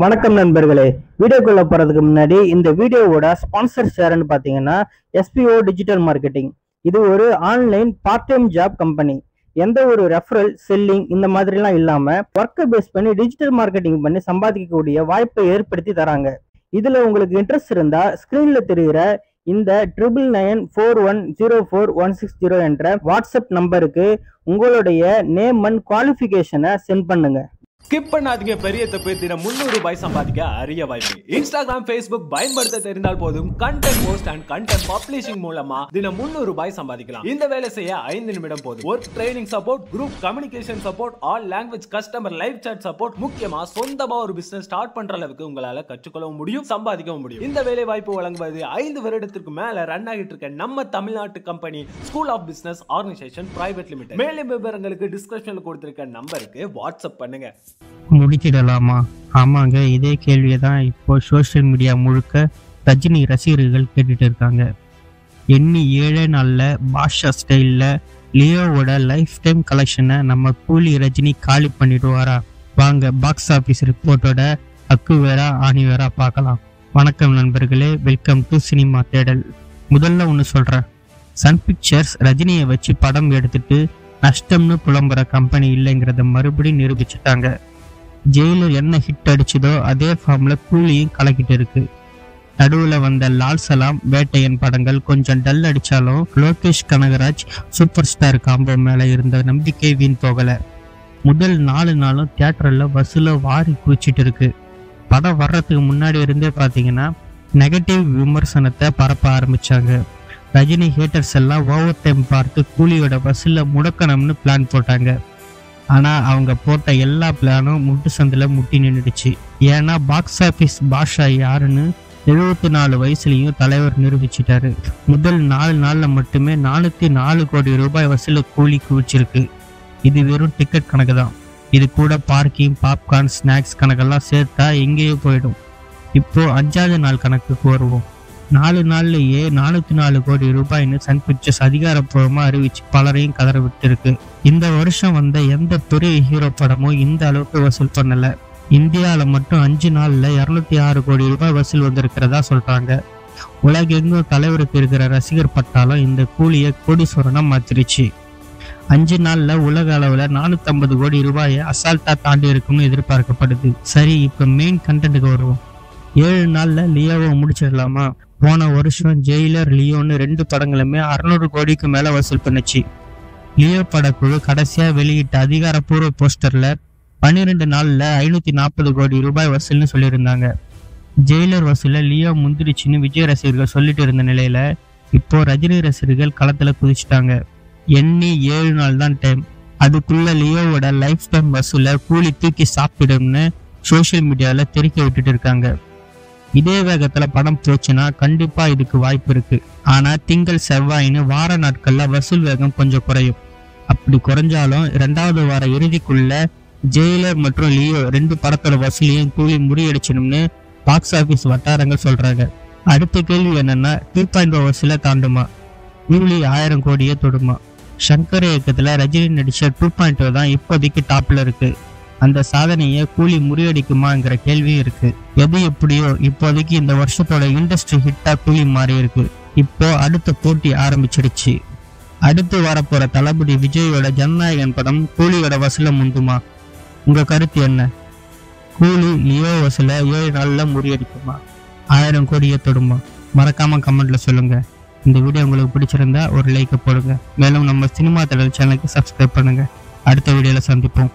வணக்கம் நண்பர்களே. வீடியோக்குள்ள போறதுக்கு முன்னாடி இந்த வீடியோவோட ஸ்பான்சர் ஷேர்னு பாத்தீங்கன்னா SPO டிஜிட்டல் மார்க்கெட்டிங். இது ஒரு online part time job company. எந்த ஒரு ரெஃபரல் செல்லிங் இந்த மாதிரிலாம் இல்லாம ஒர்க்கை பேஸ் பண்ணி டிஜிட்டல் மார்க்கெட்டிங் பண்ணி சம்பாதிக்கக்கூடிய வாய்ப்பை ஏற்படுத்தி தராங்க. இதுல உங்களுக்கு இன்ட்ரெஸ்ட் இருந்தா ஸ்கிரீன்ல தெரிகிற இந்த 9994104160 என்ற வாட்ஸ்அப் நம்பருக்கு உங்களுடைய நேம் அண்ட் குவாலிஃபிகேஷனை சென்ட் பண்ணுங்க. ஸ்கிப் பண்ணாதீங்க. பெரிய தப்பு. தினம் 300 ரூபாய் சம்பாதிக்க அரிய வாய்ப்பு. இன்ஸ்டாகிராம், Facebook பயன்படுத்த தெரிந்தால் போதும். Content post and content publishing மூலமா தினம் 300 ரூபாய் சம்பாதிக்கலாம். இந்த வேலை செய்ய 5 நிமிடம் போதும். Work training support, group communication support, all language customer live chat support, முக்கியமா சொந்தமா ஒரு பிசினஸ் ஸ்டார்ட் பண்ற அளவுக்கு உங்களால கற்றுக்கொள்ளவும் முடியும், சம்பாதிக்கவும் முடியும். இந்த வேலை வாய்ப்பு வழங்குவது 5 வருடத்திற்கு மேல ரன் ஆகிட்டு இருக்க நம்ம தமிழ்நாட்டு company school of business organisation private limited. மேலும் விவரங்களுக்கு டிஸ்கிரிப்ஷன்ல கொடுத்திருக்க நம்பருக்கு வாட்ஸ்அப் பண்ணுங்க. முடிச்சிடலாமா? ஆமாங்க, இதே கேள்வியை தான் இப்போ சோஷியல் மீடியா முழுக்க ரஜினி ரசிகர்கள் கேட்டுட்டு இருக்காங்க. எண்ணி 7 நாளில் பாஷா ஸ்டைலில் லியோவோட லைஃப் டைம் கலெக்ஷனை நம்ம கூலி ரஜினி காலி பண்ணிடுவாரா? வாங்க பாக்ஸ் ஆஃபீஸ் ரிப்போர்ட்டோட அக்கு வேறா ஆணி வேறா பார்க்கலாம். வணக்கம் நண்பர்களே, வெல்கம் டு சினிமா தேடல். முதல்ல ஒன்று சொல்கிறேன், சன் பிக்சர்ஸ் ரஜினியை வச்சு படம் எடுத்துட்டு நஷ்டம்னு புலம்புற கம்பெனி இல்லைங்கிறத மறுபடியும் நிரூபிச்சுட்டாங்க. ஜெயிலர் என்ன ஹிட் அடிச்சதோ அதே ஃபார்ம்ல கூலியும் கலக்கிட்டு இருக்கு. நடுவில் வந்த லால் சலாம், வேட்டையன் படங்கள் கொஞ்சம் டல் அடிச்சாலும் Lokesh Kanagaraj super star combo மேல இருந்த நம்பிக்கை வீண் போகல. முதல் 4 நாளும் தியேட்டர்ல வசூல வாரி குவிச்சிட்டு இருக்கு. படம் வர்றதுக்கு முன்னாடி இருந்தே பாத்தீங்கன்னா நெகட்டிவ் விமர்சனத்தை பரப்ப ஆரம்பிச்சாங்க. ரஜினி ஹேட்டர்ஸ் எல்லாம் ஓவர் டைம் பார்த்து கூலியோட வசூல முடக்கணும்னு பிளான் போட்டாங்க. ஆனா அவங்க போட்ட எல்லா பிளானும் முட்டு சந்தில முட்டி நின்றுடுச்சு. ஏன்னா பாக்ஸ் ஆஃபீஸ் பாஷா யாருன்னு 74 வயசுலயும் தலைவர் நிரூபிச்சிட்டாரு. முதல் 4 நாள்ல மட்டுமே 404 கோடி ரூபாய் வசூல கூலி குவிச்சிருக்கு. இது வெறும் டிக்கெட் கணக்கு தான். இது கூட பார்க்கிங், பாப்கார்ன், ஸ்நாக்ஸ் கணக்கெல்லாம் சேர்த்தா எங்கேயோ போயிடும். இப்போ 5வது நாள் கணக்குக்கு வருவோம். 4 நாள்லயே 404 கோடி ரூபாய்னு சன் பிக்சர்ஸ் அதிகாரப்பூர்வமா அறிவிச்சு பலரையும் கதற விட்டு இருக்கு. இந்த வருஷம் வந்த எந்த பெரிய ஹீரோ படமும் இந்த அளவுக்கு வசூல் பண்ணல. இந்தியாவில மட்டும் 5 நாள்ல 206 கோடி ரூபாய் வசூல் வந்திருக்கிறதா சொல்றாங்க. உலகெங்கும் தலைவருக்கு இருக்கிற ரசிகர் பட்டாலும் இந்த கூலியை கோடீஸ்வரனா மாத்திருச்சு. 5 நாள்ல உலக அளவுல 450 கோடி ரூபாயை அசால்ட்டா தாண்டி இருக்கும்னு எதிர்பார்க்கப்படுது. சரி, இப்ப மெயின் கண்டென்ட்டுக்கு வருவோம். 7 நாள்ல லியோவை முடிச்சிடலாமா? போன வருஷம் ஜெயிலர், லியோன்னு 2 படங்களுமே 600 கோடிக்கு மேல வசூல் பண்ணுச்சு. லியோ படக்குழு கடைசியா வெளியிட்ட அதிகாரப்பூர்வ போஸ்டர்ல 12 நாள்ல 540 கோடி ரூபாய் வசூல்னு சொல்லியிருந்தாங்க. ஜெயிலர் வசூல லியோ முந்திரிச்சுன்னு விஜய் ரசிகர்கள் சொல்லிட்டு இருந்த நிலையில இப்போ ரஜினி ரசிகர்கள் களத்துல குதிச்சுட்டாங்க. எண்ணி 7 நாள் தான் டைம். அதுக்குள்ள லியோவோட லைஃப் டைம் வசூல கூலி தூக்கி சாப்பிடும்னு சோசியல் மீடியால தெரிக்க விட்டுட்டு இருக்காங்க. இதே வேகத்துல படம் போச்சுன்னா கண்டிப்பா இதுக்கு வாய்ப்பு இருக்கு. ஆனா திங்கள், செவ்வாயின்னு வார நாட்கள்ல வசூல் வேகம் கொஞ்சம் குறையும். அப்படி குறைஞ்சாலும் 2வது வார இறுதிக்குள்ள ஜெயிலர் மற்றும் லியோ 2 படத்தோட வசூலையும் கூலி முறியடிச்சணும்னு பாக்ஸ் ஆபீஸ் வட்டாரங்கள் சொல்றாங்க. அடுத்த கேள்வி என்னன்னா, 2.0 வசூலை தாண்டுமா? கூலி 1000 கோடியே தொடுமா? சங்கர் இயக்கத்துல ரஜினி நடிச்ச 2.0 தான் இப்போதைக்கு டாப்ல இருக்கு. அந்த சாதனையை கூலி முறியடிக்குமாங்கிற கேள்வியும் இருக்கு. எது எப்படியோ இப்போதைக்கு இந்த வருஷத்தோட இண்டஸ்ட்ரி ஹிட்டா கூலி மாறி இருக்கு. இப்போ அடுத்த போட்டி ஆரம்பிச்சிடுச்சு. அடுத்து வரப்போற தளபதி விஜயோட ஜனநாயகன் படம் கூலியோட வசூல முந்துமா? உங்க கருத்து என்ன? கூலி லியோ வசூல 7 நாள்ல முறியடிக்குமா? 1000 கோடியை தொடுமா? மறக்காம கமெண்ட்ல சொல்லுங்க. இந்த வீடியோ உங்களுக்கு பிடிச்சிருந்தா ஒரு லைக் போடுங்க. மேலும் நம்ம சினிமா தேடல் சேனலுக்கு சப்ஸ்கிரைப் பண்ணுங்க. அடுத்த வீடியோல சந்திப்போம்.